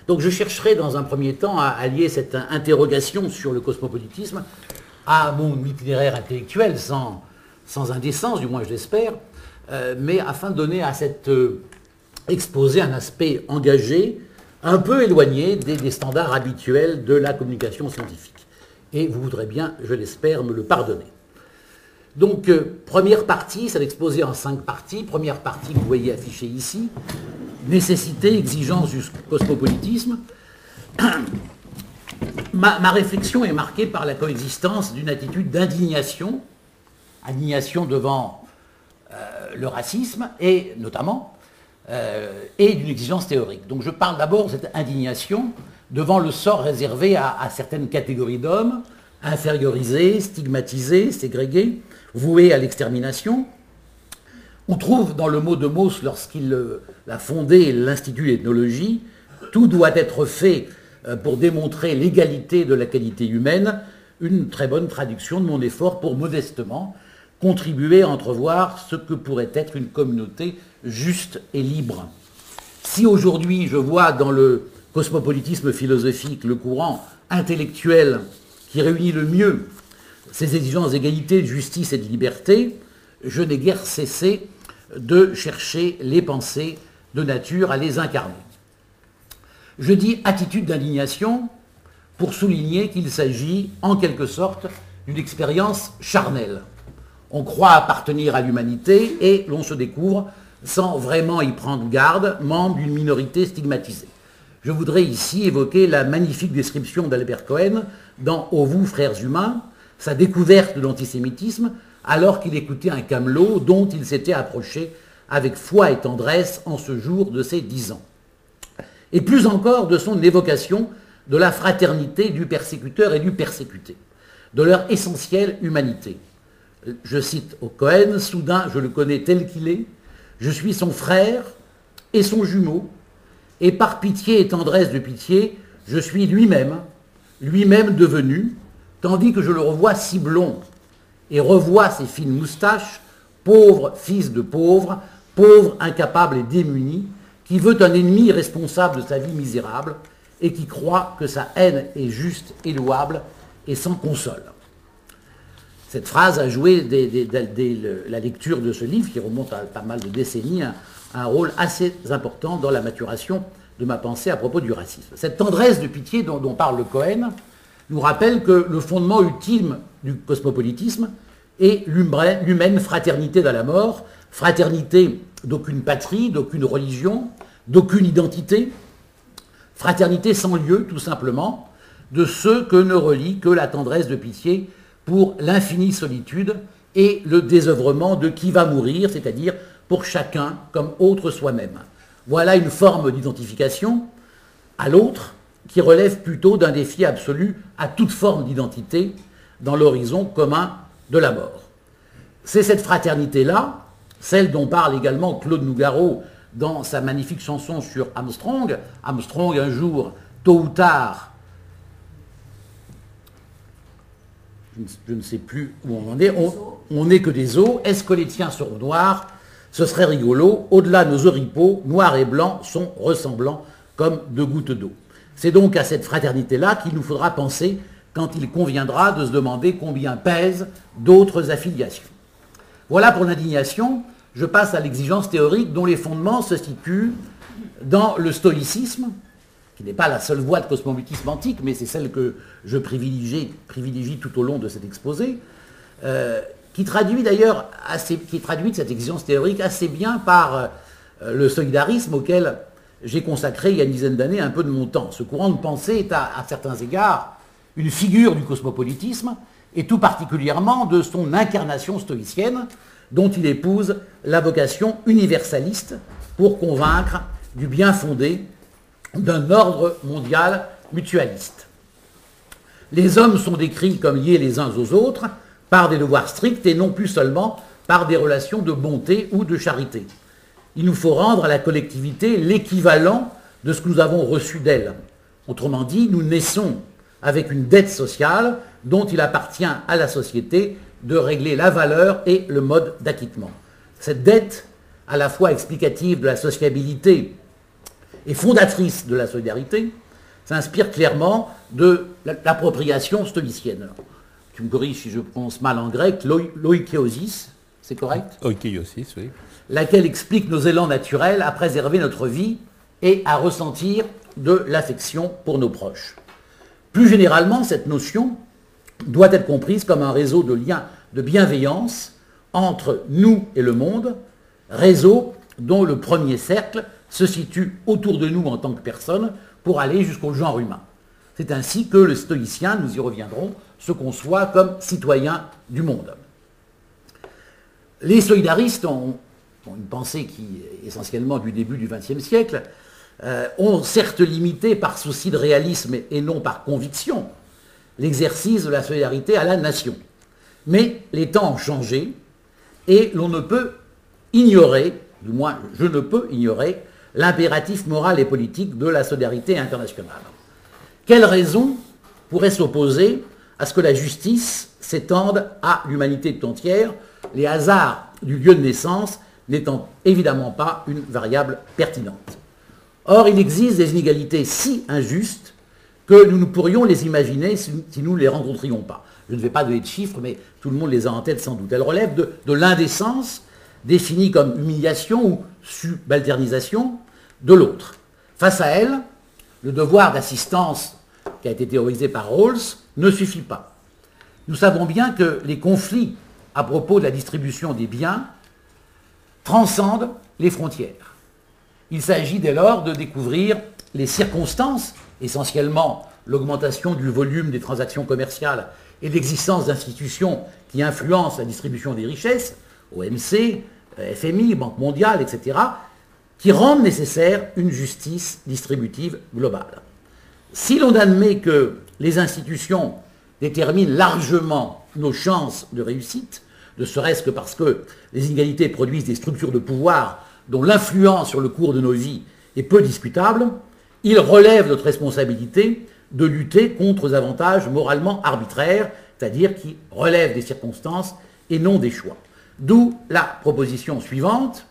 Donc je chercherai dans un premier temps à allier cette interrogation sur le cosmopolitisme à mon itinéraire intellectuel, sans indécence, du moins je l'espère, mais afin de donner à cet exposé un aspect engagé, un peu éloigné des standards habituels de la communication scientifique. Et vous voudrez bien, je l'espère, me le pardonner. Donc, première partie, c'est l'exposé en 5 parties. Première partie que vous voyez affichée ici, nécessité, exigence du cosmopolitisme. Ma réflexion est marquée par la coexistence d'une attitude d'indignation, indignation devant le racisme, et notamment, et d'une exigence théorique. Donc je parle d'abord de cette indignation devant le sort réservé à certaines catégories d'hommes, infériorisés, stigmatisés, ségrégés, voués à l'extermination. On trouve dans le mot de Mauss, lorsqu'il a fondé l'Institut d'ethnologie, tout doit être fait pour démontrer l'égalité de la qualité humaine, une très bonne traduction de mon effort pour modestement contribuer à entrevoir ce que pourrait être une communauté juste et libre. Si aujourd'hui je vois dans le cosmopolitisme philosophique le courant intellectuel qui réunit le mieux ces exigences d'égalité, de justice et de liberté, je n'ai guère cessé de chercher les pensées de nature à les incarner. Je dis attitude d'indignation pour souligner qu'il s'agit en quelque sorte d'une expérience charnelle. On croit appartenir à l'humanité et l'on se découvre, sans vraiment y prendre garde, membre d'une minorité stigmatisée. Je voudrais ici évoquer la magnifique description d'Albert Cohen dans « Ô vous, frères humains », sa découverte de l'antisémitisme alors qu'il écoutait un camelot dont il s'était approché avec foi et tendresse en ce jour de ses 10 ans. Et plus encore de son évocation de la fraternité du persécuteur et du persécuté, de leur essentielle humanité. Je cite au Cohen, « Soudain, je le connais tel qu'il est, je suis son frère et son jumeau, et par pitié et tendresse de pitié, je suis lui-même devenu, tandis que je le revois si blond, et revois ses fines moustaches, pauvre fils de pauvre, pauvre, incapable et démuni, qui veut un ennemi responsable de sa vie misérable, et qui croit que sa haine est juste et louable, et sans console. » Cette phrase a joué dès la lecture de ce livre, qui remonte à pas mal de décennies, un rôle assez important dans la maturation de ma pensée à propos du racisme. Cette tendresse de pitié dont parle le Cohen nous rappelle que le fondement ultime du cosmopolitisme est l'humaine fraternité dans la mort, fraternité d'aucune patrie, d'aucune religion, d'aucune identité, fraternité sans lieu, tout simplement, de ceux que ne relie que la tendresse de pitié pour l'infinie solitude et le désœuvrement de qui va mourir, c'est-à-dire pour chacun comme autre soi-même. Voilà une forme d'identification à l'autre qui relève plutôt d'un défi absolu à toute forme d'identité dans l'horizon commun de la mort. C'est cette fraternité-là, celle dont parle également Claude Nougaro dans sa magnifique chanson sur Armstrong. Armstrong, un jour, tôt ou tard, je ne sais plus où on en est, on n'est que des os, est-ce que les tiens seront noirs? Ce serait rigolo, au-delà nos oripeaux, noirs et blancs sont ressemblants comme deux gouttes d'eau. C'est donc à cette fraternité-là qu'il nous faudra penser quand il conviendra de se demander combien pèsent d'autres affiliations. Voilà pour l'indignation. Je passe à l'exigence théorique dont les fondements se situent dans le stoïcisme, qui n'est pas la seule voie de cosmopolitisme antique, mais c'est celle que je privilégie tout au long de cet exposé, qui traduit d'ailleurs cette exigence théorique assez bien par le solidarisme auquel j'ai consacré il y a une dizaine d'années un peu de mon temps. Ce courant de pensée est à certains égards une figure du cosmopolitisme, et tout particulièrement de son incarnation stoïcienne, dont il épouse la vocation universaliste pour convaincre du bien fondé d'un ordre mondial mutualiste. Les hommes sont décrits comme liés les uns aux autres par des devoirs stricts et non plus seulement par des relations de bonté ou de charité. Il nous faut rendre à la collectivité l'équivalent de ce que nous avons reçu d'elle. Autrement dit, nous naissons avec une dette sociale dont il appartient à la société de régler la valeur et le mode d'acquittement. Cette dette, à la fois explicative de la sociabilité et fondatrice de la solidarité, s'inspire clairement de l'appropriation stoïcienne. Alors, tu me corriges si je prononce mal en grec, l'oikiosis, c'est correct? Oikiosis, oui. Laquelle explique nos élans naturels à préserver notre vie et à ressentir de l'affection pour nos proches. Plus généralement, cette notion doit être comprise comme un réseau de liens de bienveillance entre nous et le monde, réseau dont le premier cercle se situe autour de nous en tant que personne pour aller jusqu'au genre humain. C'est ainsi que le stoïcien, nous y reviendrons, se conçoit comme citoyen du monde. Les solidaristes ont une pensée qui est essentiellement du début du XXe siècle, ont certes limité par souci de réalisme et non par conviction l'exercice de la solidarité à la nation. Mais les temps ont changé et l'on ne peut ignorer, du moins je ne peux ignorer, l'impératif moral et politique de la solidarité internationale. Quelle raison pourrait s'opposer à ce que la justice s'étende à l'humanité tout entière, les hasards du lieu de naissance n'étant évidemment pas une variable pertinente? Or, il existe des inégalités si injustes que nous ne pourrions les imaginer si nous ne les rencontrions pas. Je ne vais pas donner de chiffres, mais tout le monde les a en tête sans doute. Elles relèvent de l'indécence, définie comme humiliation ou subalternisation, de l'autre. Face à elle, le devoir d'assistance qui a été théorisé par Rawls ne suffit pas. Nous savons bien que les conflits à propos de la distribution des biens transcendent les frontières. Il s'agit dès lors de découvrir les circonstances, essentiellement l'augmentation du volume des transactions commerciales et l'existence d'institutions qui influencent la distribution des richesses, OMC, FMI, Banque mondiale, etc., qui rendent nécessaire une justice distributive globale. Si l'on admet que les institutions déterminent largement nos chances de réussite, ne serait-ce que parce que les inégalités produisent des structures de pouvoir dont l'influence sur le cours de nos vies est peu discutable, il relève notre responsabilité de lutter contre les avantages moralement arbitraires, c'est-à-dire qui relèvent des circonstances et non des choix. D'où la proposition suivante: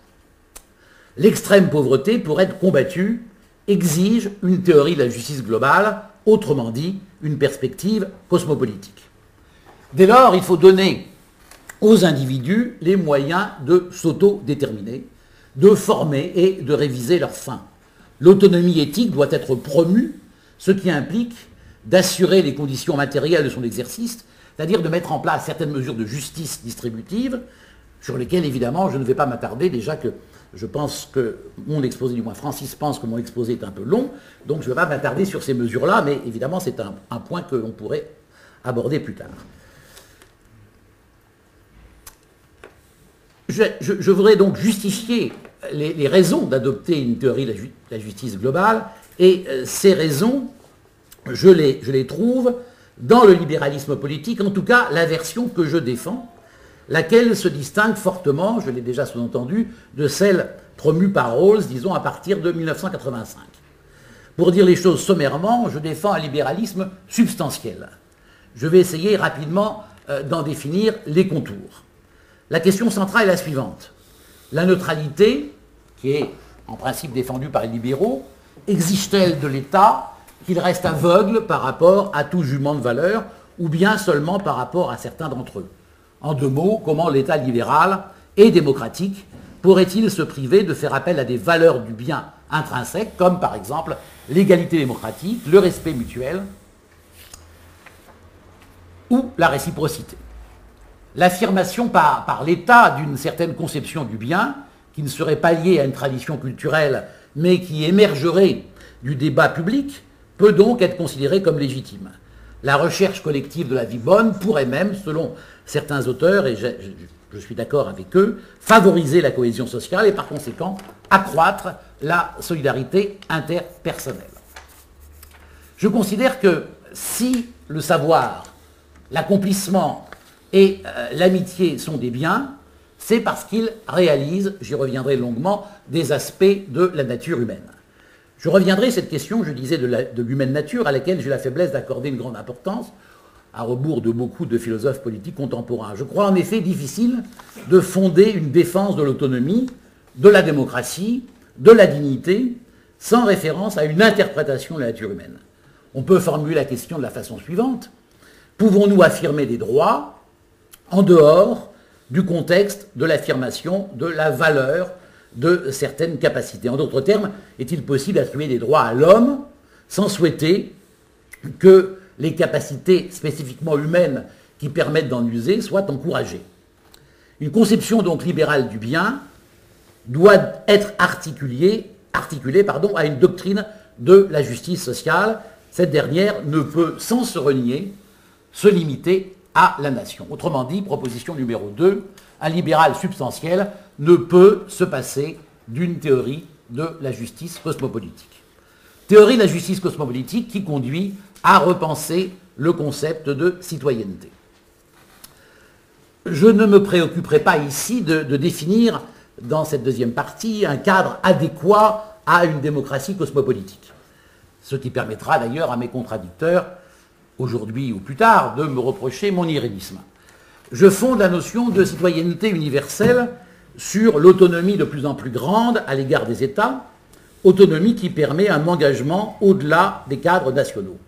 l'extrême pauvreté, pour être combattue, exige une théorie de la justice globale, autrement dit, une perspective cosmopolitique. Dès lors, il faut donner aux individus les moyens de s'autodéterminer, de former et de réviser leurs fins. L'autonomie éthique doit être promue, ce qui implique d'assurer les conditions matérielles de son exercice, c'est-à-dire de mettre en place certaines mesures de justice distributive, sur lesquelles, évidemment, je ne vais pas m'attarder, déjà que je pense que mon exposé, du moins Francis pense que mon exposé est un peu long, donc je ne vais pas m'attarder sur ces mesures-là, mais évidemment, c'est un point que l'on pourrait aborder plus tard. Je voudrais donc justifier les raisons d'adopter une théorie de la justice globale, et ces raisons, je les trouve dans le libéralisme politique, en tout cas la version que je défends, laquelle se distingue fortement, je l'ai déjà sous-entendu, de celle promue par Rawls, disons, à partir de 1985. Pour dire les choses sommairement, je défends un libéralisme substantiel. Je vais essayer rapidement d'en définir les contours. La question centrale est la suivante. La neutralité, qui est en principe défendue par les libéraux, exige-t-elle de l'État qu'il reste aveugle par rapport à tout jugement de valeur, ou bien seulement par rapport à certains d'entre eux? En deux mots, comment l'État libéral et démocratique pourrait-il se priver de faire appel à des valeurs du bien intrinsèques, comme par exemple l'égalité démocratique, le respect mutuel ou la réciprocité? L'affirmation par l'État d'une certaine conception du bien, qui ne serait pas liée à une tradition culturelle, mais qui émergerait du débat public, peut donc être considérée comme légitime. La recherche collective de la vie bonne pourrait même, selon certains auteurs, et je suis d'accord avec eux, favoriser la cohésion sociale et par conséquent accroître la solidarité interpersonnelle. Je considère que si le savoir, l'accomplissement et l'amitié sont des biens, c'est parce qu'ils réalisent, j'y reviendrai longuement, des aspects de la nature humaine. Je reviendrai à cette question, je disais, de l'humaine nature, à laquelle j'ai la faiblesse d'accorder une grande importance, à rebours de beaucoup de philosophes politiques contemporains. Je crois en effet difficile de fonder une défense de l'autonomie, de la démocratie, de la dignité, sans référence à une interprétation de la nature humaine. On peut formuler la question de la façon suivante. Pouvons-nous affirmer des droits en dehors du contexte de l'affirmation de la valeur de certaines capacités? En d'autres termes, est-il possible d'attribuer des droits à l'homme sans souhaiter que les capacités spécifiquement humaines qui permettent d'en user soient encouragées? Une conception donc libérale du bien doit être articulée à une doctrine de la justice sociale. Cette dernière ne peut, sans se renier, se limiter à la nation. Autrement dit, proposition numéro 2, un libéral substantiel ne peut se passer d'une théorie de la justice cosmopolitique. Théorie de la justice cosmopolitique qui conduit à repenser le concept de citoyenneté. Je ne me préoccuperai pas ici de définir, dans cette deuxième partie, un cadre adéquat à une démocratie cosmopolitique. Ce qui permettra d'ailleurs à mes contradicteurs, aujourd'hui ou plus tard, de me reprocher mon irénisme. Je fonde la notion de citoyenneté universelle sur l'autonomie de plus en plus grande à l'égard des États, autonomie qui permet un engagement au-delà des cadres nationaux.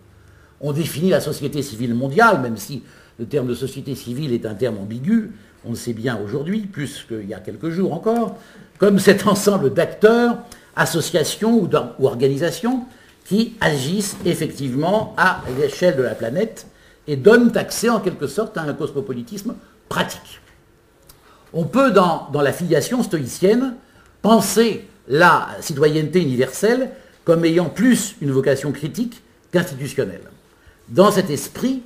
On définit la société civile mondiale, même si le terme de société civile est un terme ambigu, on le sait bien aujourd'hui, plus qu'il y a quelques jours encore, comme cet ensemble d'acteurs, associations ou organisations qui agissent effectivement à l'échelle de la planète et donnent accès en quelque sorte à un cosmopolitisme pratique. On peut, dans la filiation stoïcienne, penser la citoyenneté universelle comme ayant plus une vocation critique qu'institutionnelle. Dans cet esprit,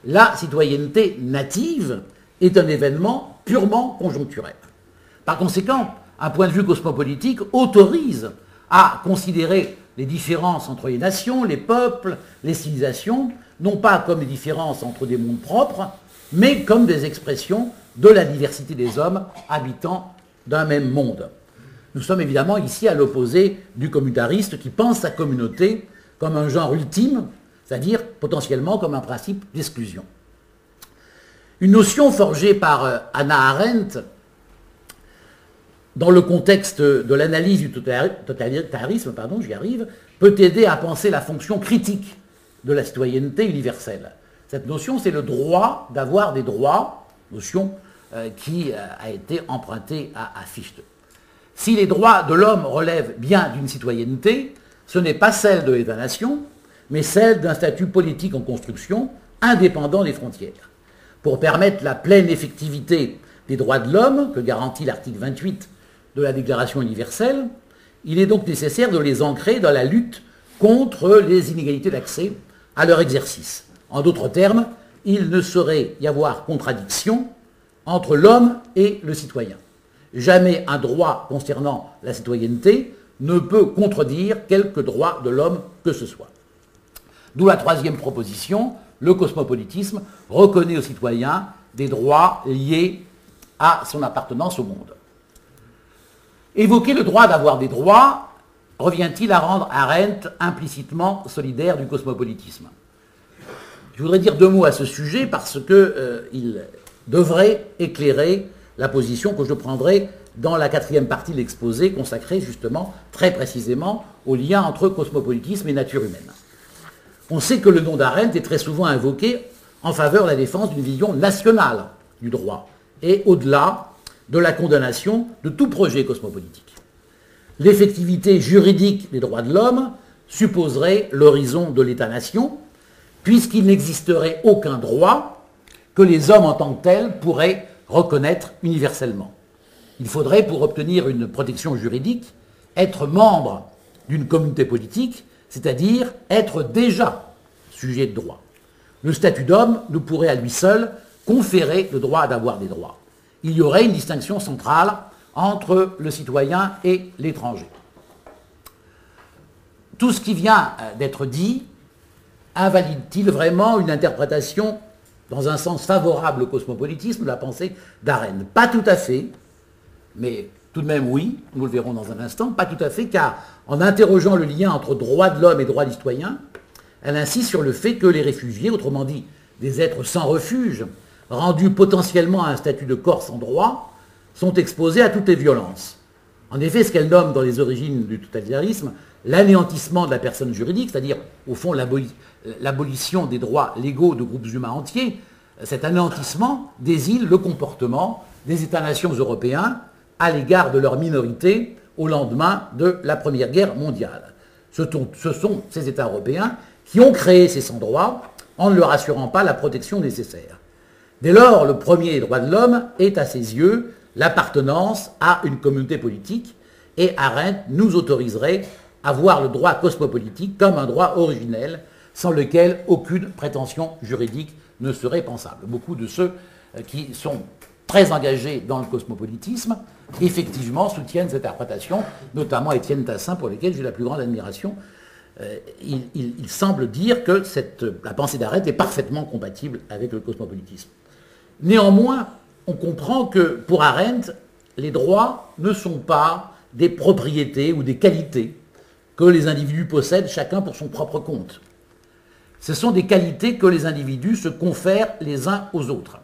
la citoyenneté native est un événement purement conjoncturel. Par conséquent, un point de vue cosmopolitique autorise à considérer les différences entre les nations, les peuples, les civilisations, non pas comme des différences entre des mondes propres, mais comme des expressions de la diversité des hommes habitant d'un même monde. Nous sommes évidemment ici à l'opposé du communautariste qui pense sa communauté comme un genre ultime, c'est-à-dire potentiellement comme un principe d'exclusion. Une notion forgée par Hannah Arendt dans le contexte de l'analyse du totalitarisme, peut aider à penser la fonction critique de la citoyenneté universelle. Cette notion, c'est le droit d'avoir des droits, notion qui a été empruntée à Fichte. Si les droits de l'homme relèvent bien d'une citoyenneté, ce n'est pas celle de l'État-nation, mais celle d'un statut politique en construction, indépendant des frontières. Pour permettre la pleine effectivité des droits de l'homme, que garantit l'article 28 de la Déclaration universelle, il est donc nécessaire de les ancrer dans la lutte contre les inégalités d'accès à leur exercice. En d'autres termes, il ne saurait y avoir contradiction entre l'homme et le citoyen. Jamais un droit concernant la citoyenneté ne peut contredire quelque droit de l'homme que ce soit. D'où la troisième proposition, le cosmopolitisme reconnaît aux citoyens des droits liés à son appartenance au monde. Évoquer le droit d'avoir des droits revient-il à rendre Arendt implicitement solidaire du cosmopolitisme? Je voudrais dire deux mots à ce sujet parce qu'il devrait éclairer la position que je prendrai dans la quatrième partie de l'exposé consacrée justement très précisément au lien entre cosmopolitisme et nature humaine. On sait que le nom d'Arendt est très souvent invoqué en faveur de la défense d'une vision nationale du droit et au-delà de la condamnation de tout projet cosmopolitique. L'effectivité juridique des droits de l'homme supposerait l'horizon de l'État-nation, puisqu'il n'existerait aucun droit que les hommes en tant que tels pourraient reconnaître universellement. Il faudrait, pour obtenir une protection juridique, être membre d'une communauté politique, c'est-à-dire être déjà sujet de droit. Le statut d'homme ne pourrait à lui seul conférer le droit d'avoir des droits. Il y aurait une distinction centrale entre le citoyen et l'étranger. Tout ce qui vient d'être dit invalide-t-il vraiment une interprétation dans un sens favorable au cosmopolitisme de la pensée d'Arendt? Pas tout à fait, mais tout de même oui, nous le verrons dans un instant, pas tout à fait, car en interrogeant le lien entre droit de l'homme et droit du citoyen, elle insiste sur le fait que les réfugiés, autrement dit des êtres sans refuge, rendus potentiellement à un statut de corps sans droit, sont exposés à toutes les violences. En effet, ce qu'elle nomme dans les origines du totalitarisme, l'anéantissement de la personne juridique, c'est-à-dire au fond l'abolition des droits légaux de groupes humains entiers, cet anéantissement désigne le comportement des États-nations européens à l'égard de leurs minorités au lendemain de la Première Guerre mondiale. Ce sont ces États européens qui ont créé ces sans-droits en ne leur assurant pas la protection nécessaire. Dès lors, le premier droit de l'homme est à ses yeux l'appartenance à une communauté politique, et Arendt nous autoriserait à voir le droit cosmopolitique comme un droit originel sans lequel aucune prétention juridique ne serait pensable. Beaucoup de ceux qui sont très engagés dans le cosmopolitisme, effectivement, soutiennent cette interprétation, notamment Étienne Tassin, pour lesquels j'ai la plus grande admiration. Il semble dire que la pensée d'Arendt est parfaitement compatible avec le cosmopolitisme. Néanmoins, on comprend que pour Arendt, les droits ne sont pas des propriétés ou des qualités que les individus possèdent chacun pour son propre compte. Ce sont des qualités que les individus se confèrent les uns aux autres.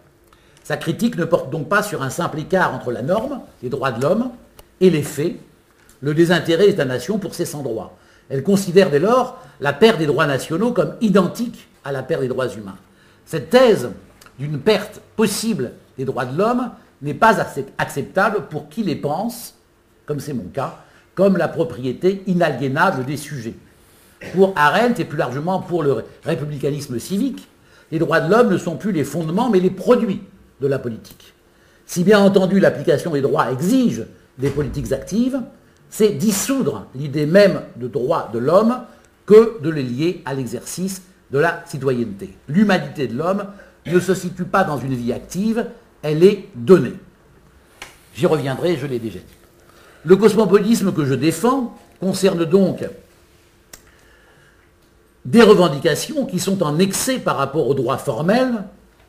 Sa critique ne porte donc pas sur un simple écart entre la norme, les droits de l'homme, et les faits, le désintérêt des États-nations pour ces sans-droits. Elle considère dès lors la perte des droits nationaux comme identique à la perte des droits humains. Cette thèse d'une perte possible des droits de l'homme n'est pas acceptable pour qui les pense, comme c'est mon cas, comme la propriété inaliénable des sujets. Pour Arendt et plus largement pour le républicanisme civique, les droits de l'homme ne sont plus les fondements mais les produits de la politique. Si bien entendu l'application des droits exige des politiques actives, c'est dissoudre l'idée même de droits de l'homme que de les lier à l'exercice de la citoyenneté. L'humanité de l'homme ne se situe pas dans une vie active, elle est donnée. J'y reviendrai, je l'ai déjà dit. Le cosmopolitisme que je défends concerne donc des revendications qui sont en excès par rapport aux droits formels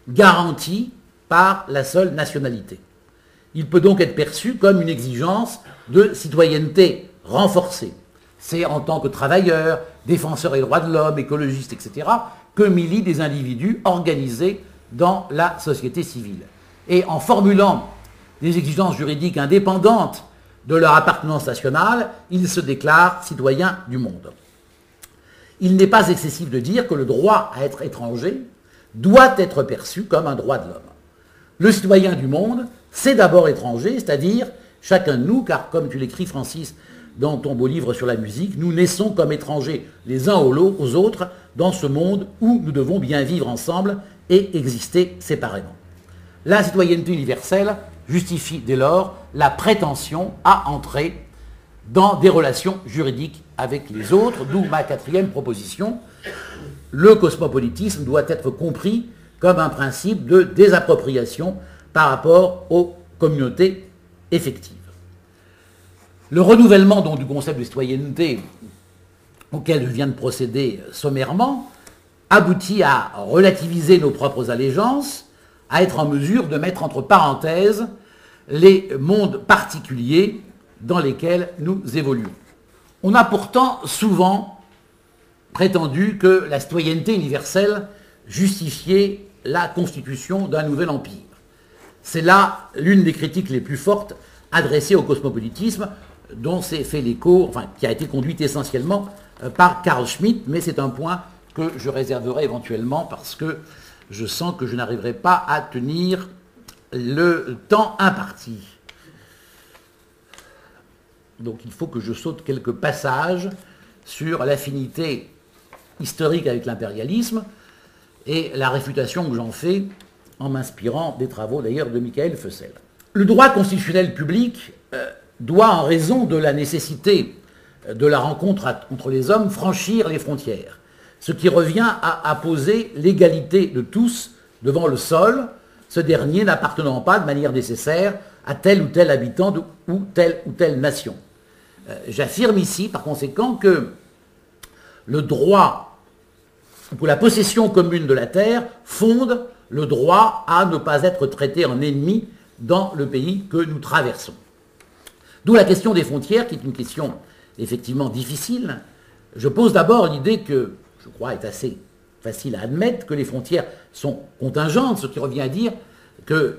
garantis par la seule nationalité. Il peut donc être perçu comme une exigence de citoyenneté renforcée. C'est en tant que travailleurs, défenseurs des droits de l'homme, écologistes, etc., que milient des individus organisés dans la société civile. Et en formulant des exigences juridiques indépendantes de leur appartenance nationale, ils se déclarent citoyens du monde. Il n'est pas excessif de dire que le droit à être étranger doit être perçu comme un droit de l'homme. Le citoyen du monde, c'est d'abord étranger, c'est-à-dire chacun de nous, car comme tu l'écris Francis dans ton beau livre sur la musique, nous naissons comme étrangers les uns aux autres dans ce monde où nous devons bien vivre ensemble et exister séparément. La citoyenneté universelle justifie dès lors la prétention à entrer dans des relations juridiques avec les autres, d'où ma quatrième proposition. Le cosmopolitisme doit être compris comme un principe de désappropriation par rapport aux communautés effectives. Le renouvellement donc, du concept de citoyenneté auquel je viens de procéder sommairement aboutit à relativiser nos propres allégeances, à être en mesure de mettre entre parenthèses les mondes particuliers dans lesquels nous évoluons. On a pourtant souvent prétendu que la citoyenneté universelle justifiait la constitution d'un nouvel empire. C'est là l'une des critiques les plus fortes adressées au cosmopolitisme, dont s'est fait l'écho, enfin qui a été conduite essentiellement par Carl Schmitt, mais c'est un point que je réserverai éventuellement parce que je sens que je n'arriverai pas à tenir le temps imparti. Donc il faut que je saute quelques passages sur l'affinité historique avec l'impérialisme et la réfutation que j'en fais en m'inspirant des travaux d'ailleurs de Michael Fussell. Le droit constitutionnel public doit, en raison de la nécessité de la rencontre entre les hommes, franchir les frontières, ce qui revient à poser l'égalité de tous devant le sol, ce dernier n'appartenant pas de manière nécessaire à tel ou tel habitant ou telle nation. J'affirme ici, par conséquent, que le droit, ou la possession commune de la terre, fonde le droit à ne pas être traité en ennemi dans le pays que nous traversons. D'où la question des frontières, qui est une question effectivement difficile. Je pose d'abord l'idée que, je crois, est assez facile à admettre, que les frontières sont contingentes, ce qui revient à dire qu'il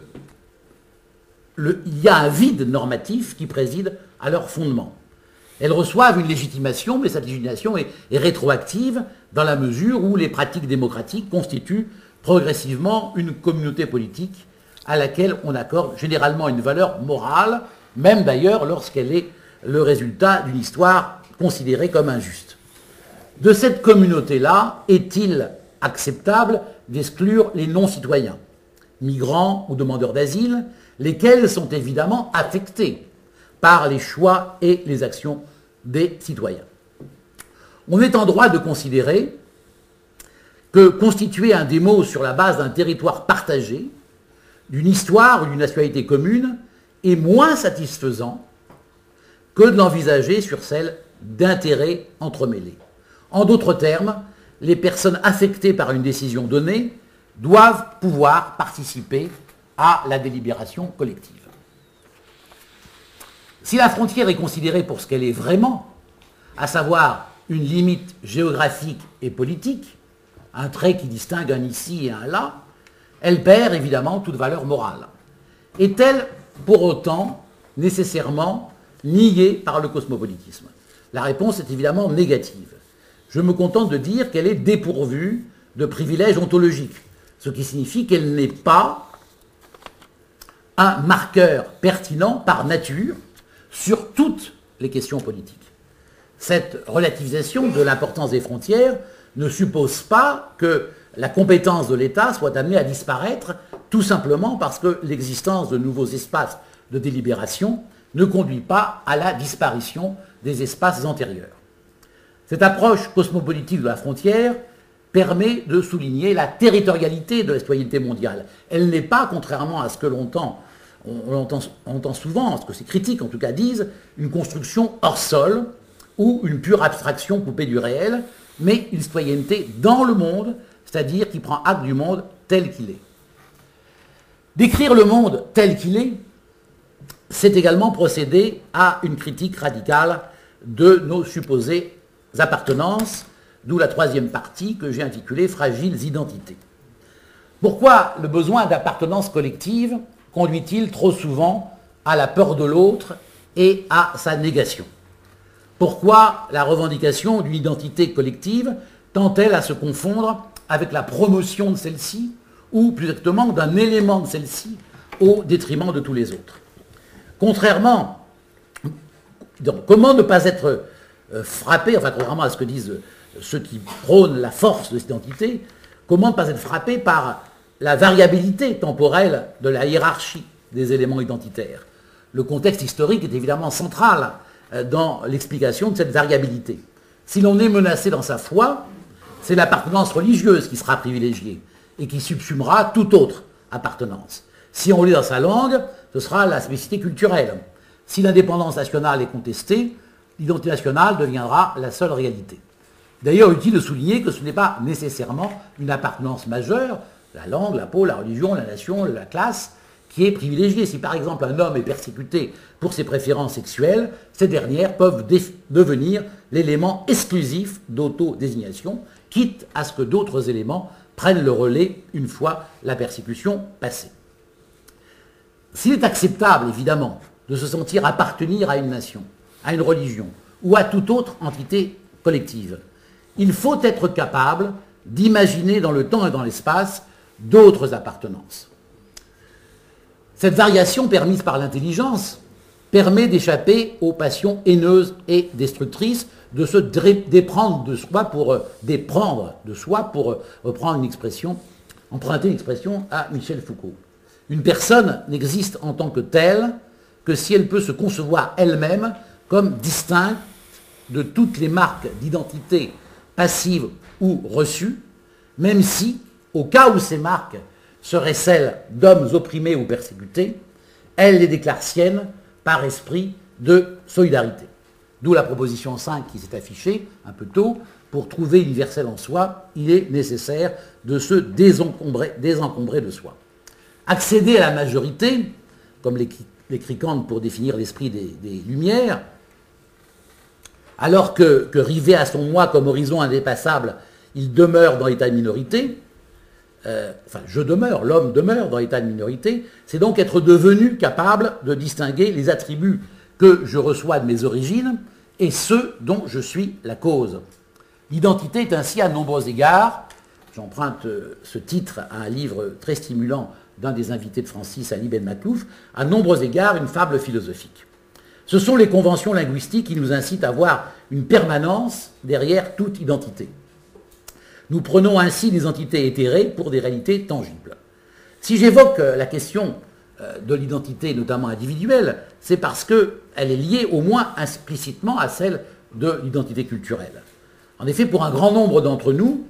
y a un vide normatif qui préside à leur fondement. Elles reçoivent une légitimation, mais cette légitimation est rétroactive dans la mesure où les pratiques démocratiques constituent progressivement une communauté politique à laquelle on accorde généralement une valeur morale, même d'ailleurs lorsqu'elle est le résultat d'une histoire considérée comme injuste. De cette communauté-là, est-il acceptable d'exclure les non-citoyens, migrants ou demandeurs d'asile, lesquels sont évidemment affectés par les choix et les actions des citoyens? On est en droit de considérer que constituer un démo sur la base d'un territoire partagé, d'une histoire ou d'une nationalité commune, est moins satisfaisant que de l'envisager sur celle d'intérêts entremêlés. En d'autres termes, les personnes affectées par une décision donnée doivent pouvoir participer à la délibération collective. Si la frontière est considérée pour ce qu'elle est vraiment, à savoir une limite géographique et politique, un trait qui distingue un ici et un là, elle perd évidemment toute valeur morale. Est-elle pour autant nécessairement niée par le cosmopolitisme? La réponse est évidemment négative. Je me contente de dire qu'elle est dépourvue de privilèges ontologiques, ce qui signifie qu'elle n'est pas un marqueur pertinent par nature sur toutes les questions politiques. Cette relativisation de l'importance des frontières ne suppose pas que la compétence de l'État soit amenée à disparaître tout simplement parce que l'existence de nouveaux espaces de délibération ne conduit pas à la disparition des espaces antérieurs. Cette approche cosmopolitique de la frontière permet de souligner la territorialité de la citoyenneté mondiale. Elle n'est pas, contrairement à ce que l'on entend souvent, ce que ces critiques en tout cas disent, une construction hors sol ou une pure abstraction coupée du réel, mais une citoyenneté dans le monde, c'est-à-dire qui prend acte du monde tel qu'il est. Décrire le monde tel qu'il est, c'est également procéder à une critique radicale de nos supposées appartenances, d'où la troisième partie que j'ai intitulée « Fragiles identités ». Pourquoi le besoin d'appartenance collective conduit-il trop souvent à la peur de l'autre et à sa négation? Pourquoi la revendication d'une identité collective tend-elle à se confondre avec la promotion de celle-ci, ou plus exactement d'un élément de celle-ci, au détriment de tous les autres? Contrairement, donc, comment ne pas être frappé, enfin contrairement à ce que disent ceux qui prônent la force de cette identité, comment ne pas être frappé par la variabilité temporelle de la hiérarchie des éléments identitaires? Le contexte historique est évidemment central dans l'explication de cette variabilité. Si l'on est menacé dans sa foi, c'est l'appartenance religieuse qui sera privilégiée et qui subsumera toute autre appartenance. Si on lit dans sa langue, ce sera la spécificité culturelle. Si l'indépendance nationale est contestée, l'identité nationale deviendra la seule réalité. D'ailleurs, utile de souligner que ce n'est pas nécessairement une appartenance majeure, la langue, la peau, la religion, la nation, la classe, qui est privilégiée. Si par exemple un homme est persécuté pour ses préférences sexuelles, ces dernières peuvent devenir l'élément exclusif d'autodésignation, quitte à ce que d'autres éléments prennent le relais une fois la persécution passée. S'il est acceptable, évidemment, de se sentir appartenir à une nation, à une religion ou à toute autre entité collective, il faut être capable d'imaginer dans le temps et dans l'espace d'autres appartenances. Cette variation permise par l'intelligence permet d'échapper aux passions haineuses et destructrices, de se déprendre de soi pour déprendre de soi, pour reprendre une expression, emprunter une expression à Michel Foucault. Une personne n'existe en tant que telle que si elle peut se concevoir elle-même comme distincte de toutes les marques d'identité passives ou reçues, même si, au cas où ces marques seraient celles d'hommes opprimés ou persécutés, elle les déclare siennes par esprit de solidarité. D'où la proposition 5 qui s'est affichée un peu tôt. Pour trouver l'universel en soi, il est nécessaire de se désencombrer de soi. Accéder à la majorité, comme l'écrit Kant pour définir l'esprit des Lumières, alors que rivé à son moi comme horizon indépassable, il demeure dans l'état de minorité, l'homme demeure dans l'état de minorité, c'est donc être devenu capable de distinguer les attributs que que je reçois de mes origines et ceux dont je suis la cause. L'identité est ainsi à nombreux égards, j'emprunte ce titre à un livre très stimulant d'un des invités de Francis, Ali Ben Maklouf, à nombreux égards une fable philosophique. Ce sont les conventions linguistiques qui nous incitent à voir une permanence derrière toute identité. Nous prenons ainsi des entités éthérées pour des réalités tangibles. Si j'évoque la question de l'identité, notamment individuelle, c'est parce qu'elle est liée au moins implicitement à celle de l'identité culturelle. En effet, pour un grand nombre d'entre nous,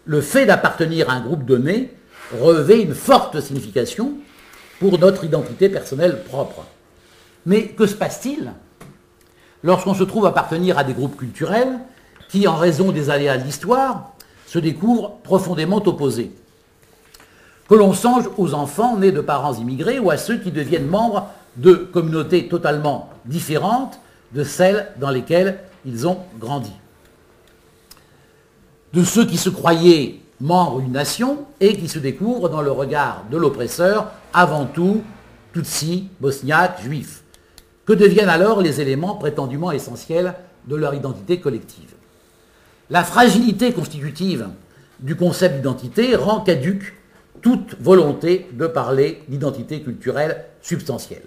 le fait d'appartenir à un groupe donné revêt une forte signification pour notre identité personnelle propre. Mais que se passe-t-il lorsqu'on se trouve appartenir à des groupes culturels qui, en raison des aléas de l'histoire, se découvrent profondément opposés? Que l'on songe aux enfants nés de parents immigrés ou à ceux qui deviennent membres de communautés totalement différentes de celles dans lesquelles ils ont grandi. De ceux qui se croyaient membres d'une nation et qui se découvrent dans le regard de l'oppresseur, avant tout, Tutsis, Bosniaques, Juifs. Que deviennent alors les éléments prétendument essentiels de leur identité collective? La fragilité constitutive du concept d'identité rend caduque toute volonté de parler d'identité culturelle substantielle.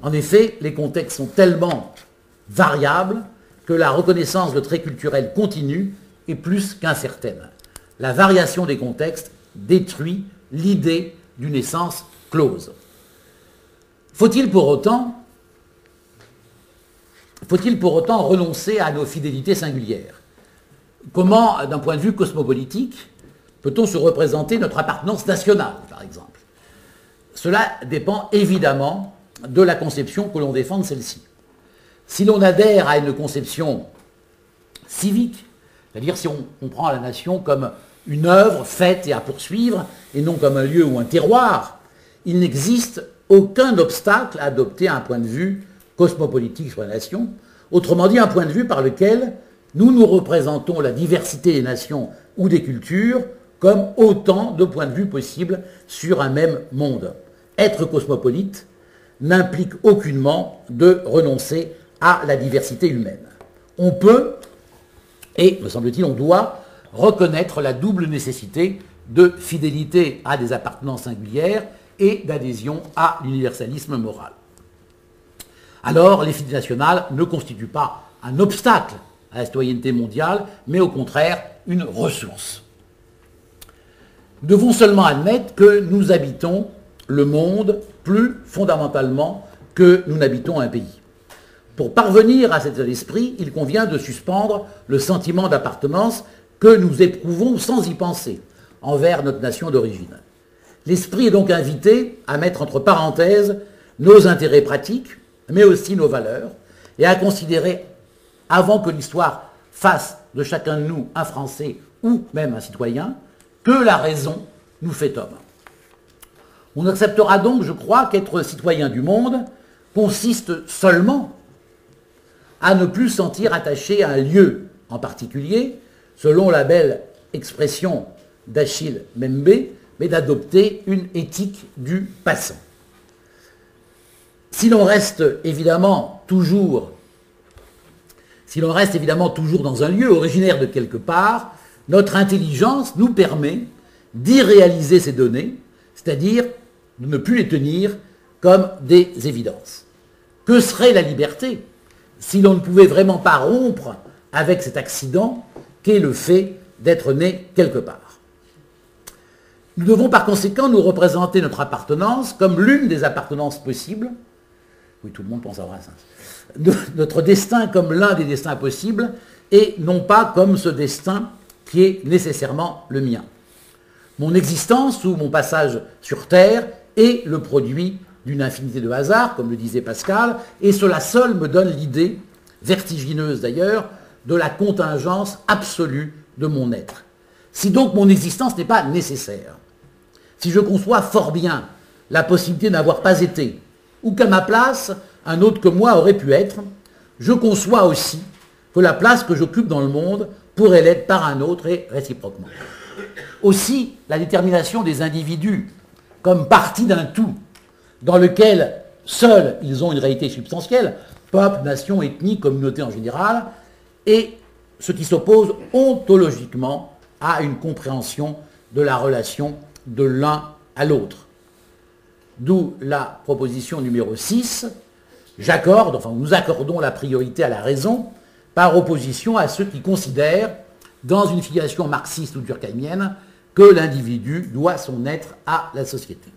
En effet, les contextes sont tellement variables que la reconnaissance de traits culturels continus est plus qu'incertaine. La variation des contextes détruit l'idée d'une essence close. Faut-il pour autant renoncer à nos fidélités singulières? Comment, d'un point de vue cosmopolitique, peut-on se représenter notre appartenance nationale, par exemple? Cela dépend évidemment de la conception que l'on défend de celle-ci. Si l'on adhère à une conception civique, c'est-à-dire si on prend la nation comme une œuvre faite et à poursuivre, et non comme un lieu ou un terroir, il n'existe aucun obstacle à adopter un point de vue cosmopolitique sur la nation, autrement dit un point de vue par lequel nous représentons la diversité des nations ou des cultures comme autant de points de vue possibles sur un même monde. Être cosmopolite n'implique aucunement de renoncer à la diversité humaine. On peut, et me semble-t-il on doit, reconnaître la double nécessité de fidélité à des appartenances singulières et d'adhésion à l'universalisme moral. Alors, les fidélités nationales ne constituent pas un obstacle à la citoyenneté mondiale, mais au contraire une ressource. Nous devons seulement admettre que nous habitons le monde plus fondamentalement que nous n'habitons un pays. Pour parvenir à cet état d'esprit, il convient de suspendre le sentiment d'appartenance que nous éprouvons sans y penser envers notre nation d'origine. L'esprit est donc invité à mettre entre parenthèses nos intérêts pratiques, mais aussi nos valeurs, et à considérer, avant que l'histoire fasse de chacun de nous un Français ou même un citoyen, que la raison nous fait homme. On acceptera donc, je crois, qu'être citoyen du monde consiste seulement à ne plus sentir attaché à un lieu en particulier, selon la belle expression d'Achille Mbembe, mais d'adopter une éthique du passant. Si l'on reste évidemment toujours dans un lieu originaire de quelque part, notre intelligence nous permet d'irréaliser ces données, c'est-à-dire de ne plus les tenir comme des évidences. Que serait la liberté si l'on ne pouvait vraiment pas rompre avec cet accident qu'est le fait d'être né quelque part? Nous devons par conséquent nous représenter notre appartenance comme l'une des appartenances possibles. Oui, tout le monde pense à Brassens. Notre destin comme l'un des destins possibles et non pas comme ce destin qui est nécessairement le mien. Mon existence ou mon passage sur Terre est le produit d'une infinité de hasards, comme le disait Pascal, et cela seul me donne l'idée, vertigineuse d'ailleurs, de la contingence absolue de mon être. Si donc mon existence n'est pas nécessaire, si je conçois fort bien la possibilité de n'avoir pas été, ou qu'à ma place, un autre que moi aurait pu être, je conçois aussi que la place que j'occupe dans le monde pourrait l'être par un autre et réciproquement. Aussi, la détermination des individus comme partie d'un tout, dans lequel seuls ils ont une réalité substantielle, peuple, nation, ethnie, communauté en général, et ce qui s'oppose ontologiquement à une compréhension de la relation de l'un à l'autre. D'où la proposition numéro 6, nous accordons la priorité à la raison par opposition à ceux qui considèrent, dans une filiation marxiste ou durkheimienne, que l'individu doit son être à la société.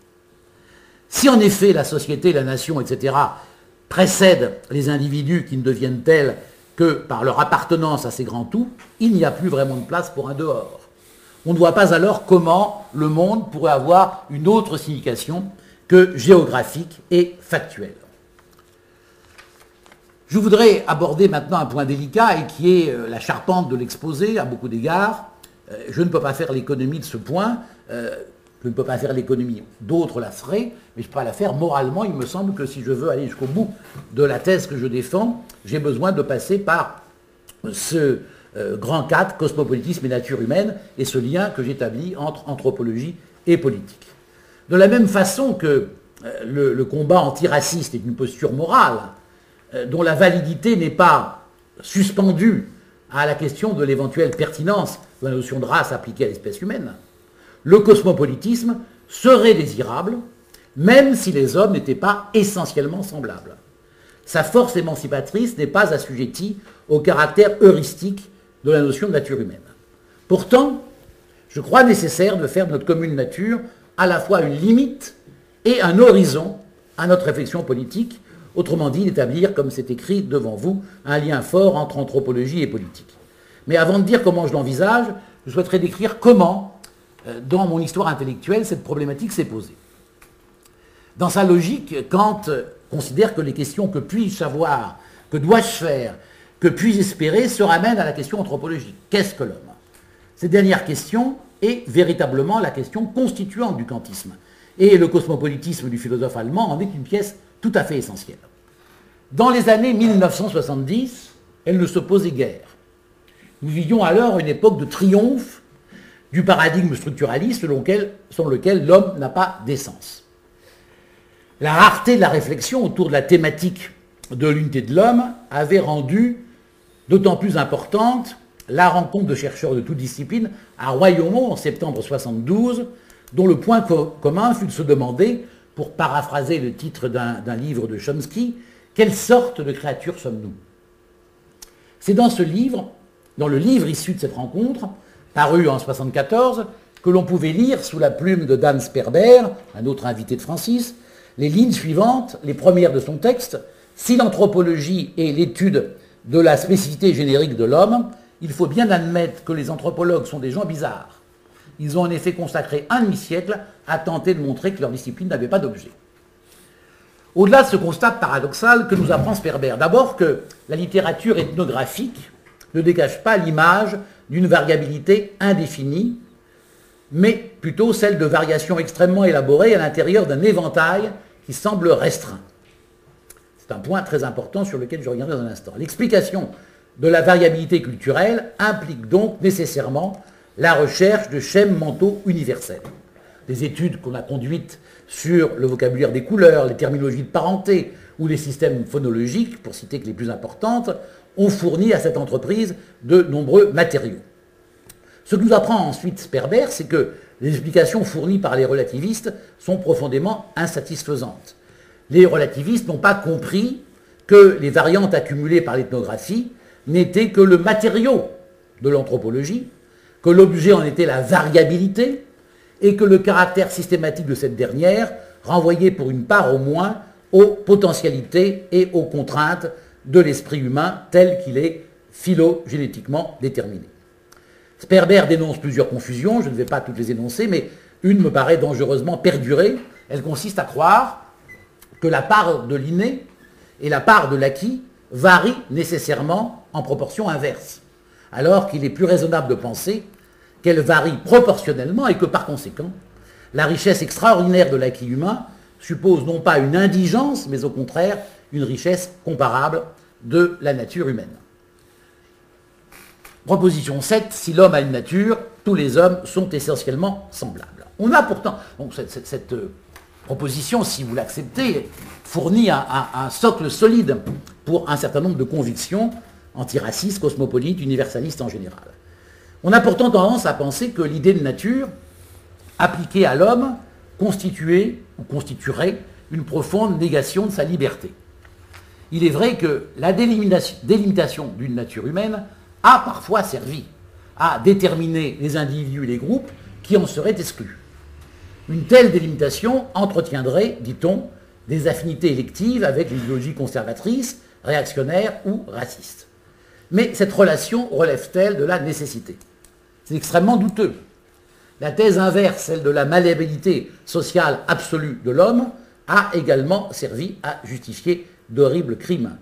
Si en effet la société, la nation, etc., précèdent les individus qui ne deviennent tels que par leur appartenance à ces grands tout, il n'y a plus vraiment de place pour un dehors. On ne voit pas alors comment le monde pourrait avoir une autre signification que géographique et factuelle. Je voudrais aborder maintenant un point délicat et qui est la charpente de l'exposé à beaucoup d'égards. Je ne peux pas faire l'économie de ce point, je ne peux pas faire l'économie, d'autres la feraient, mais je ne peux pas la faire moralement. Il me semble que si je veux aller jusqu'au bout de la thèse que je défends, j'ai besoin de passer par ce grand cadre, cosmopolitisme et nature humaine, et ce lien que j'établis entre anthropologie et politique. De la même façon que le combat antiraciste est une posture morale, dont la validité n'est pas suspendue à la question de l'éventuelle pertinence de la notion de race appliquée à l'espèce humaine, le cosmopolitisme serait désirable, même si les hommes n'étaient pas essentiellement semblables. Sa force émancipatrice n'est pas assujettie au caractère heuristique de la notion de nature humaine. Pourtant, je crois nécessaire de faire de notre commune nature à la fois une limite et un horizon à notre réflexion politique, autrement dit d'établir, comme c'est écrit devant vous, un lien fort entre anthropologie et politique. Mais avant de dire comment je l'envisage, je souhaiterais décrire comment, dans mon histoire intellectuelle, cette problématique s'est posée. Dans sa logique, Kant considère que les questions que puis-je savoir, que dois-je faire, que puis-je espérer, se ramènent à la question anthropologique. Qu'est-ce que l'homme? Cette dernière question est véritablement la question constituante du kantisme. Et le cosmopolitisme du philosophe allemand en est une pièce tout à fait essentielle. Dans les années 1970, elle ne s'opposait guère. Nous vivions alors une époque de triomphe du paradigme structuraliste selon lequel l'homme n'a pas d'essence. La rareté de la réflexion autour de la thématique de l'unité de l'homme avait rendu d'autant plus importante la rencontre de chercheurs de toutes disciplines à Royaumont en septembre 1972, dont le point commun fut de se demander, pour paraphraser le titre d'un livre de Chomsky, quelle sorte de créature sommes-nous? C'est dans ce livre, dans le livre issu de cette rencontre, paru en 1974, que l'on pouvait lire sous la plume de Dan Sperber, un autre invité de Francis, les lignes suivantes, les premières de son texte: si l'anthropologie est l'étude de la spécificité générique de l'homme, il faut bien admettre que les anthropologues sont des gens bizarres. Ils ont en effet consacré un demi-siècle à tenter de montrer que leur discipline n'avait pas d'objet. Au-delà de ce constat paradoxal, que nous apprend Sperber? D'abord que la littérature ethnographique ne dégage pas l'image d'une variabilité indéfinie, mais plutôt celle de variations extrêmement élaborées à l'intérieur d'un éventail qui semble restreint. C'est un point très important sur lequel je reviendrai dans un instant. L'explication de la variabilité culturelle implique donc nécessairement la recherche de schèmes mentaux universels. Des études qu'on a conduites sur le vocabulaire des couleurs, les terminologies de parenté ou les systèmes phonologiques, pour citer que les plus importantes, ont fourni à cette entreprise de nombreux matériaux. Ce que nous apprend ensuite Sperber, c'est que les explications fournies par les relativistes sont profondément insatisfaisantes. Les relativistes n'ont pas compris que les variantes accumulées par l'ethnographie n'étaient que le matériau de l'anthropologie, que l'objet en était la variabilité, et que le caractère systématique de cette dernière renvoyait pour une part au moins aux potentialités et aux contraintes de l'esprit humain tel qu'il est phylogénétiquement déterminé. Sperber dénonce plusieurs confusions, je ne vais pas toutes les énoncer, mais une me paraît dangereusement perdurée. Elle consiste à croire que la part de l'inné et la part de l'acquis varient nécessairement en proportion inverse, alors qu'il est plus raisonnable de penser qu'elle varie proportionnellement et que par conséquent, la richesse extraordinaire de l'acquis humain suppose non pas une indigence, mais au contraire une richesse comparable de la nature humaine. Proposition 7, si l'homme a une nature, tous les hommes sont essentiellement semblables. On a pourtant, donc cette proposition, si vous l'acceptez, fournit un socle solide pour un certain nombre de convictions antiracistes, cosmopolites, universalistes en général. On a pourtant tendance à penser que l'idée de nature, appliquée à l'homme, constituait ou constituerait une profonde négation de sa liberté. Il est vrai que la délimitation d'une nature humaine a parfois servi à déterminer les individus et les groupes qui en seraient exclus. Une telle délimitation entretiendrait, dit-on, des affinités électives avec l'idéologie conservatrice, réactionnaire ou raciste. Mais cette relation relève-t-elle de la nécessité? C'est extrêmement douteux. La thèse inverse, celle de la malléabilité sociale absolue de l'homme, a également servi à justifier d'horribles crimes.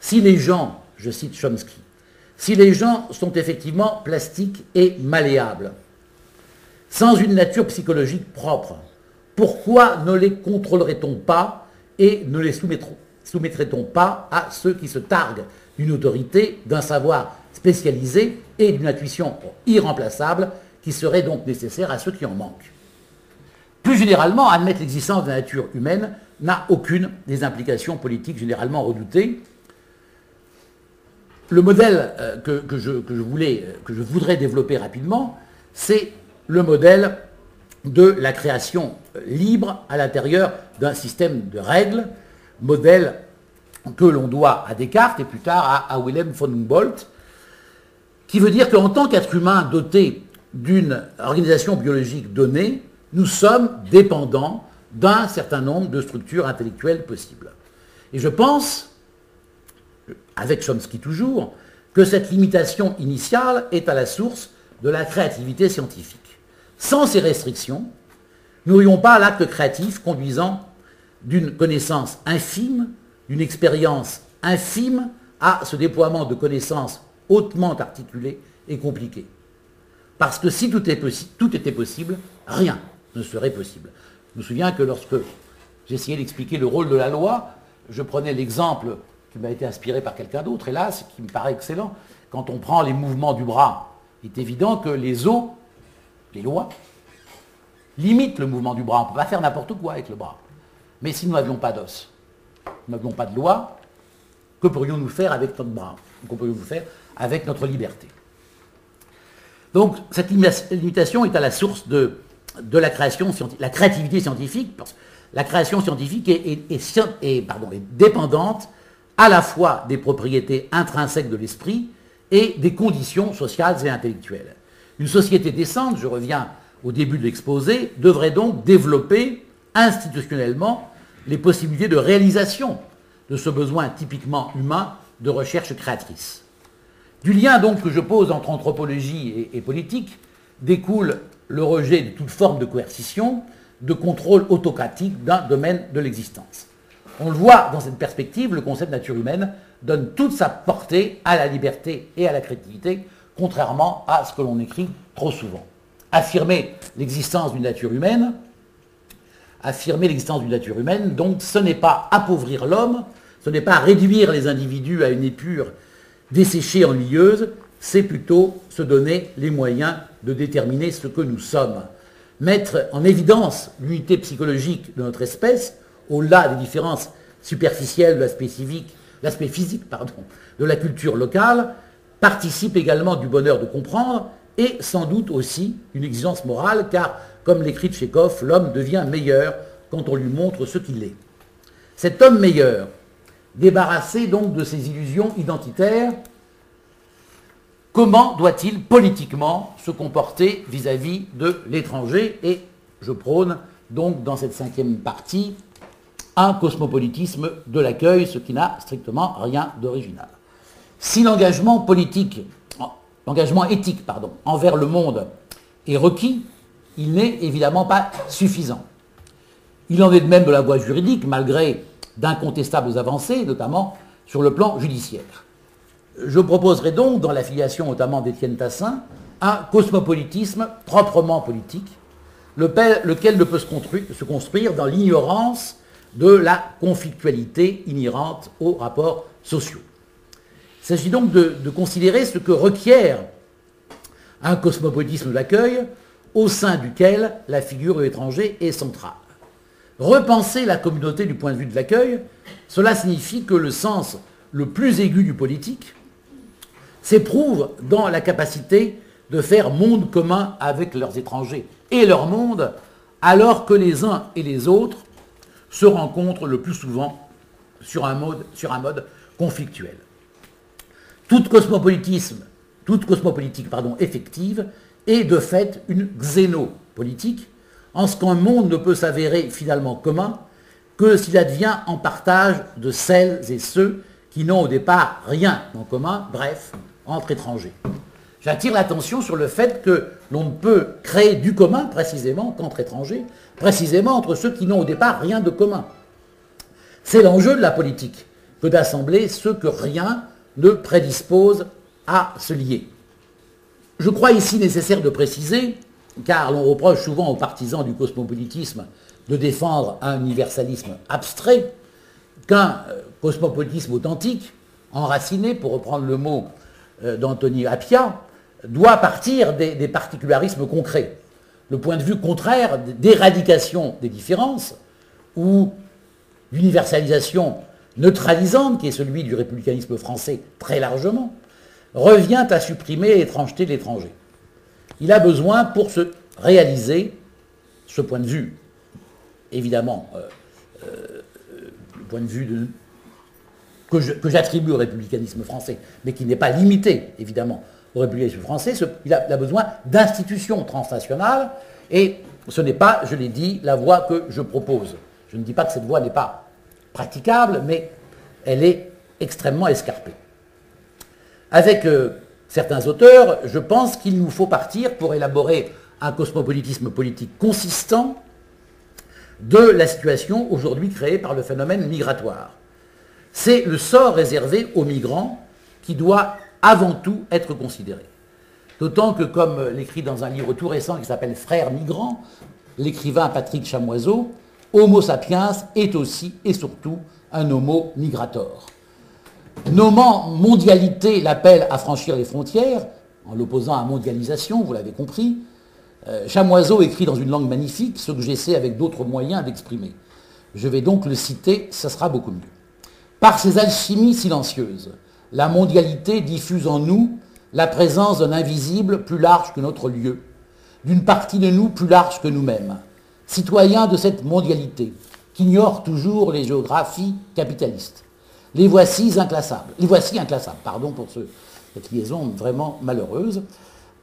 Si les gens, je cite Chomsky, si les gens sont effectivement plastiques et malléables, sans une nature psychologique propre, pourquoi ne les contrôlerait-on pas et ne les soumettrait-on pas à ceux qui se targuent d'une autorité, d'un savoir spécialisé et d'une intuition irremplaçable qui serait donc nécessaire à ceux qui en manquent? Plus généralement, admettre l'existence de la nature humaine n'a aucune des implications politiques généralement redoutées. Le modèle que je voudrais développer rapidement, c'est le modèle de la création libre à l'intérieur d'un système de règles, modèle que l'on doit à Descartes et plus tard à Wilhelm von Humboldt, qui veut dire qu'en tant qu'être humain doté d'une organisation biologique donnée, nous sommes dépendants d'un certain nombre de structures intellectuelles possibles. Et je pense, avec Chomsky toujours, que cette limitation initiale est à la source de la créativité scientifique. Sans ces restrictions, nous n'aurions pas l'acte créatif conduisant d'une connaissance infime, d'une expérience infime, à ce déploiement de connaissances hautement articulées et compliquées. Parce que si tout était possible, rien ne serait possible. Je me souviens que lorsque j'essayais d'expliquer le rôle de la loi, je prenais l'exemple qui m'a été inspiré par quelqu'un d'autre, hélas, qui me paraît excellent. Quand on prend les mouvements du bras, il est évident que les os, les lois, limitent le mouvement du bras. On ne peut pas faire n'importe quoi avec le bras. Mais si nous n'avions pas d'os, nous n'avions pas de loi, que pourrions-nous faire avec notre bras? Que pourrions-nous faire avec notre liberté? Donc cette limitation est à la source de la création scientifique, la créativité scientifique, parce que la création scientifique est dépendante à la fois des propriétés intrinsèques de l'esprit et des conditions sociales et intellectuelles. Une société décente, je reviens au début de l'exposé, devrait donc développer institutionnellement les possibilités de réalisation de ce besoin typiquement humain de recherche créatrice. Du lien donc que je pose entre anthropologie et politique découle le rejet de toute forme de coercition, de contrôle autocratique d'un domaine de l'existence. On le voit dans cette perspective, le concept de nature humaine donne toute sa portée à la liberté et à la créativité, contrairement à ce que l'on écrit trop souvent. Affirmer l'existence d'une nature humaine, donc ce n'est pas appauvrir l'homme, ce n'est pas réduire les individus à une épure desséchée, ennuyeuse, c'est plutôt se donner les moyens de déterminer ce que nous sommes. Mettre en évidence l'unité psychologique de notre espèce, au-delà des différences superficielles de l'aspect physique de la culture locale, participe également du bonheur de comprendre et sans doute aussi une exigence morale, car, comme l'écrit Tchekhov, l'homme devient meilleur quand on lui montre ce qu'il est. Cet homme meilleur, débarrassé donc de ses illusions identitaires, comment doit-il politiquement se comporter vis-à-vis de l'étranger? Et je prône donc dans cette 5e partie un cosmopolitisme de l'accueil, ce qui n'a strictement rien d'original. Si l'engagement éthique envers le monde est requis, il n'est évidemment pas suffisant. Il en est de même de la voie juridique, malgré d'incontestables avancées, notamment sur le plan judiciaire. Je proposerai donc, dans l'affiliation notamment d'Étienne Tassin, un cosmopolitisme proprement politique, lequel ne peut se construire dans l'ignorance de la conflictualité inhérente aux rapports sociaux. Il s'agit donc de considérer ce que requiert un cosmopolitisme d'accueil au sein duquel la figure de l'étranger est centrale. Repenser la communauté du point de vue de l'accueil, cela signifie que le sens le plus aigu du politique s'éprouve dans la capacité de faire monde commun avec leurs étrangers et leur monde, alors que les uns et les autres se rencontrent le plus souvent sur un mode conflictuel. Toute cosmopolitique effective est de fait une xénopolitique, en ce qu'un monde ne peut s'avérer finalement commun que s'il advient en partage de celles et ceux qui n'ont au départ rien en commun, bref, entre étrangers. J'attire l'attention sur le fait que l'on ne peut créer du commun précisément qu'entre étrangers, précisément entre ceux qui n'ont au départ rien de commun. C'est l'enjeu de la politique que d'assembler ceux que rien ne prédispose à se lier. Je crois ici nécessaire de préciser, car l'on reproche souvent aux partisans du cosmopolitisme de défendre un universalisme abstrait, qu'un cosmopolitisme authentique, enraciné, pour reprendre le mot d'Anthony Appia, doit partir des particularismes concrets. Le point de vue contraire d'éradication des différences, ou d'universalisation neutralisante, qui est celui du républicanisme français très largement, revient à supprimer l'étrangeté de l'étranger. Il a besoin, pour se réaliser, ce point de vue, évidemment, le point de vue que j'attribue au républicanisme français, mais qui n'est pas limité, évidemment, au républicanisme français, il a besoin d'institutions transnationales, et ce n'est pas, je l'ai dit, la voie que je propose. Je ne dis pas que cette voie n'est pas praticable, mais elle est extrêmement escarpée. Avec certains auteurs, je pense qu'il nous faut partir pour élaborer un cosmopolitisme politique consistant de la situation aujourd'hui créée par le phénomène migratoire. C'est le sort réservé aux migrants qui doit avant tout être considéré. D'autant que, comme l'écrit dans un livre tout récent qui s'appelle Frères migrants, l'écrivain Patrick Chamoiseau, Homo sapiens est aussi et surtout un homo migrator. Nommant mondialité l'appel à franchir les frontières, en l'opposant à mondialisation, vous l'avez compris, Chamoiseau écrit dans une langue magnifique ce que j'essaie avec d'autres moyens d'exprimer. Je vais donc le citer, ça sera beaucoup mieux. Par ces alchimies silencieuses, la mondialité diffuse en nous la présence d'un invisible plus large que notre lieu, d'une partie de nous plus large que nous-mêmes, citoyens de cette mondialité, qu'ignorent toujours les géographies capitalistes. Les voici inclassables, pardon pour cette liaison vraiment malheureuse,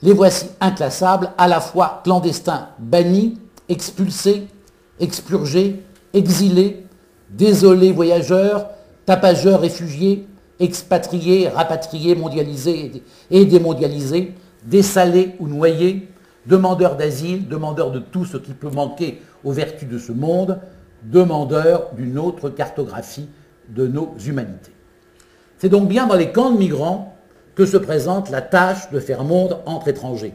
les voici inclassables, à la fois clandestins, bannis, expulsés, expurgés, exilés, désolés voyageurs, tapageurs réfugiés, expatriés, rapatriés, mondialisés et démondialisés, dessalés ou noyés, demandeurs d'asile, demandeurs de tout ce qui peut manquer aux vertus de ce monde, demandeurs d'une autre cartographie de nos humanités. C'est donc bien dans les camps de migrants que se présente la tâche de faire monde entre étrangers.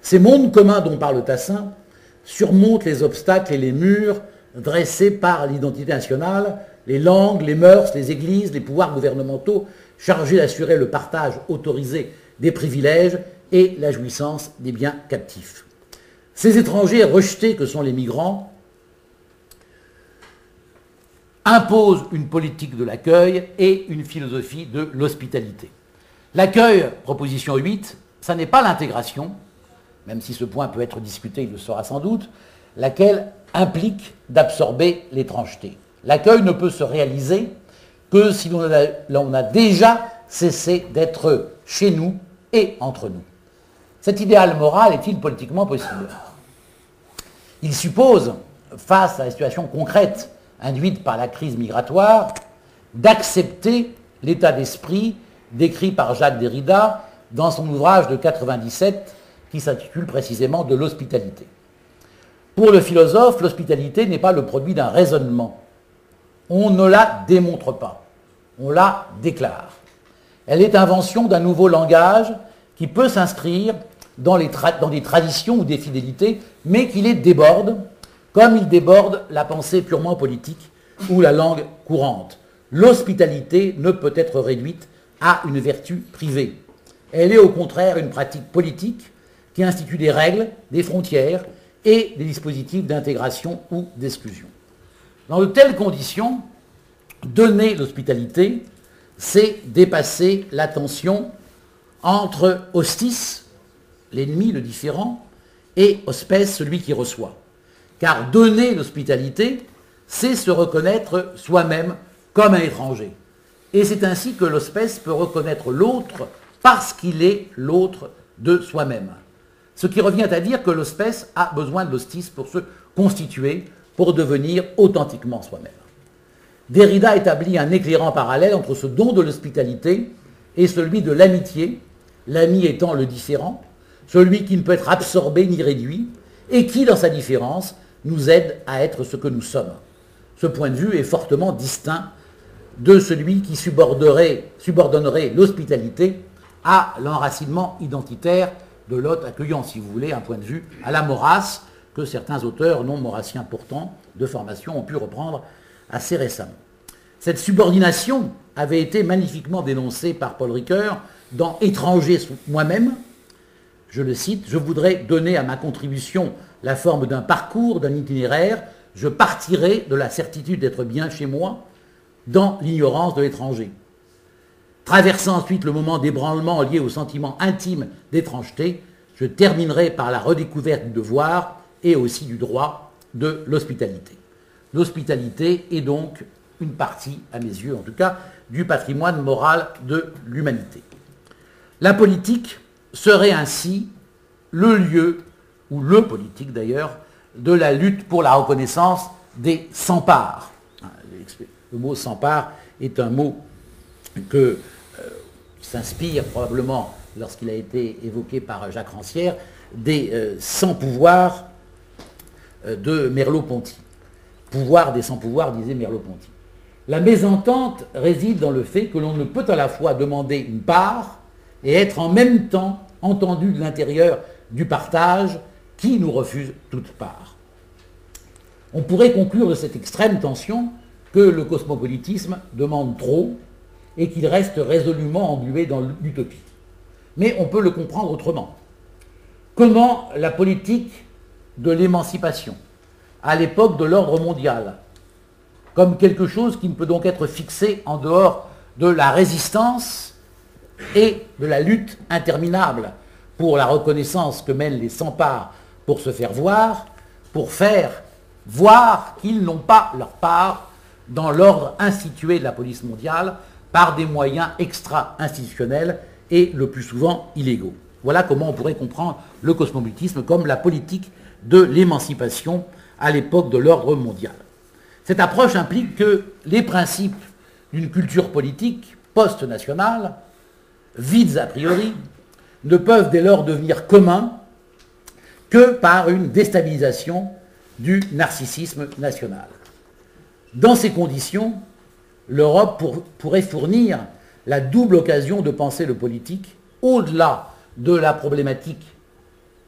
Ces mondes communs dont parle Tassin surmontent les obstacles et les murs dressés par l'identité nationale, les langues, les mœurs, les églises, les pouvoirs gouvernementaux chargés d'assurer le partage autorisé des privilèges et la jouissance des biens captifs. Ces étrangers rejetés que sont les migrants imposent une politique de l'accueil et une philosophie de l'hospitalité. L'accueil, proposition 8, ça n'est pas l'intégration, même si ce point peut être discuté, il le sera sans doute, laquelle implique d'absorber l'étrangeté. L'accueil ne peut se réaliser que si l'on a déjà cessé d'être chez nous et entre nous. Cet idéal moral est-il politiquement possible? Il suppose, face à la situation concrète induite par la crise migratoire, d'accepter l'état d'esprit décrit par Jacques Derrida dans son ouvrage de 1997 qui s'intitule précisément de l'hospitalité. Pour le philosophe, l'hospitalité n'est pas le produit d'un raisonnement. On ne la démontre pas, on la déclare. Elle est invention d'un nouveau langage qui peut s'inscrire dans des traditions ou des fidélités, mais qui les déborde, comme il déborde la pensée purement politique ou la langue courante. L'hospitalité ne peut être réduite à une vertu privée. Elle est au contraire une pratique politique qui institue des règles, des frontières et des dispositifs d'intégration ou d'exclusion. Dans de telles conditions, donner l'hospitalité, c'est dépasser la tension entre hostis, l'ennemi, le différent, et hospes, celui qui reçoit. Car donner l'hospitalité, c'est se reconnaître soi-même comme un étranger. Et c'est ainsi que l'hospes peut reconnaître l'autre parce qu'il est l'autre de soi-même. Ce qui revient à dire que l'hospes a besoin de l'hostis pour se constituer, pour devenir authentiquement soi-même. Derrida établit un éclairant parallèle entre ce don de l'hospitalité et celui de l'amitié, l'ami étant le différent, celui qui ne peut être absorbé ni réduit, et qui, dans sa différence, nous aide à être ce que nous sommes. Ce point de vue est fortement distinct de celui qui subordonnerait l'hospitalité à l'enracinement identitaire de l'hôte, accueillant, si vous voulez, un point de vue à la morasse que certains auteurs non maurassiens pourtant de formation ont pu reprendre assez récemment. Cette subordination avait été magnifiquement dénoncée par Paul Ricoeur dans « Étranger moi-même ». Je le cite, « Je voudrais donner à ma contribution la forme d'un parcours, d'un itinéraire. Je partirai de la certitude d'être bien chez moi dans l'ignorance de l'étranger. Traversant ensuite le moment d'ébranlement lié au sentiment intime d'étrangeté, je terminerai par la redécouverte du devoir et aussi du droit de l'hospitalité. » L'hospitalité est donc une partie, à mes yeux en tout cas, du patrimoine moral de l'humanité. La politique serait ainsi le lieu, ou le politique d'ailleurs, de la lutte pour la reconnaissance des sans-parts. Le mot sans-parts est un mot qui s'inspire probablement, lorsqu'il a été évoqué par Jacques Rancière, des sans-pouvoirs de Merleau-Ponty. Pouvoir des sans-pouvoirs, disait Merleau-Ponty. La mésentente réside dans le fait que l'on ne peut à la fois demander une part et être en même temps entendu de l'intérieur du partage qui nous refuse toute part. On pourrait conclure de cette extrême tension que le cosmopolitisme demande trop et qu'il reste résolument englué dans l'utopie. Mais on peut le comprendre autrement. Comment la politique de l'émancipation, à l'époque de l'ordre mondial, comme quelque chose qui ne peut donc être fixé en dehors de la résistance et de la lutte interminable pour la reconnaissance que mènent les sans-parts pour se faire voir, pour faire voir qu'ils n'ont pas leur part dans l'ordre institué de la police mondiale par des moyens extra-institutionnels et le plus souvent illégaux. Voilà comment on pourrait comprendre le cosmopolitisme comme la politique de l'émancipation à l'époque de l'ordre mondial. Cette approche implique que les principes d'une culture politique post-nationale, vides a priori, ne peuvent dès lors devenir communs que par une déstabilisation du narcissisme national. Dans ces conditions, l'Europe pourrait fournir la double occasion de penser le politique au-delà de la problématique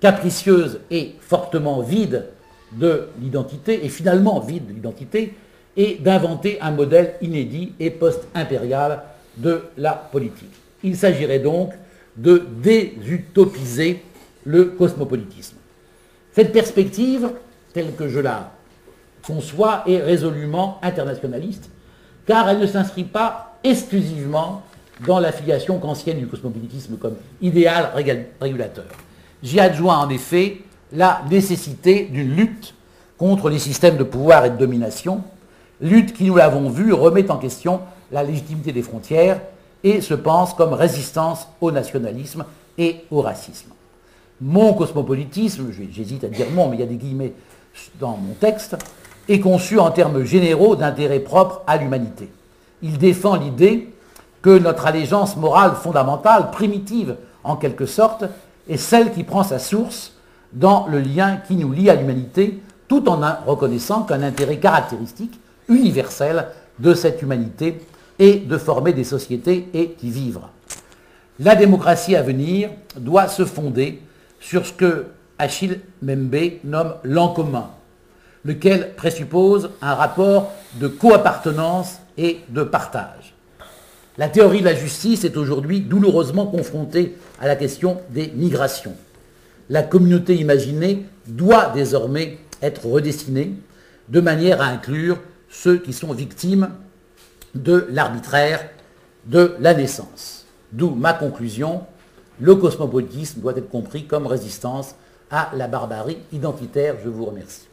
capricieuse et fortement vide de l'identité, et finalement vide de l'identité, et d'inventer un modèle inédit et post-impérial de la politique. Il s'agirait donc de désutopiser le cosmopolitisme. Cette perspective, telle que je la conçoit, est résolument internationaliste, car elle ne s'inscrit pas exclusivement dans l'affiliation kantienne du cosmopolitisme comme idéal régulateur. J'y adjoins en effet la nécessité d'une lutte contre les systèmes de pouvoir et de domination, lutte qui, nous l'avons vu, remet en question la légitimité des frontières et se pense comme résistance au nationalisme et au racisme. Mon cosmopolitisme, j'hésite à dire mon, mais il y a des guillemets dans mon texte, est conçu en termes généraux d'intérêt propre à l'humanité. Il défend l'idée que notre allégeance morale fondamentale, primitive en quelque sorte, est celle qui prend sa source dans le lien qui nous lie à l'humanité, tout en reconnaissant qu'un intérêt caractéristique, universel de cette humanité est de former des sociétés et d'y vivre. La démocratie à venir doit se fonder sur ce que Achille Mbembe nomme l'en commun, lequel présuppose un rapport de coappartenance et de partage. La théorie de la justice est aujourd'hui douloureusement confrontée à la question des migrations. La communauté imaginée doit désormais être redessinée de manière à inclure ceux qui sont victimes de l'arbitraire de la naissance. D'où ma conclusion, le cosmopolitisme doit être compris comme résistance à la barbarie identitaire. Je vous remercie.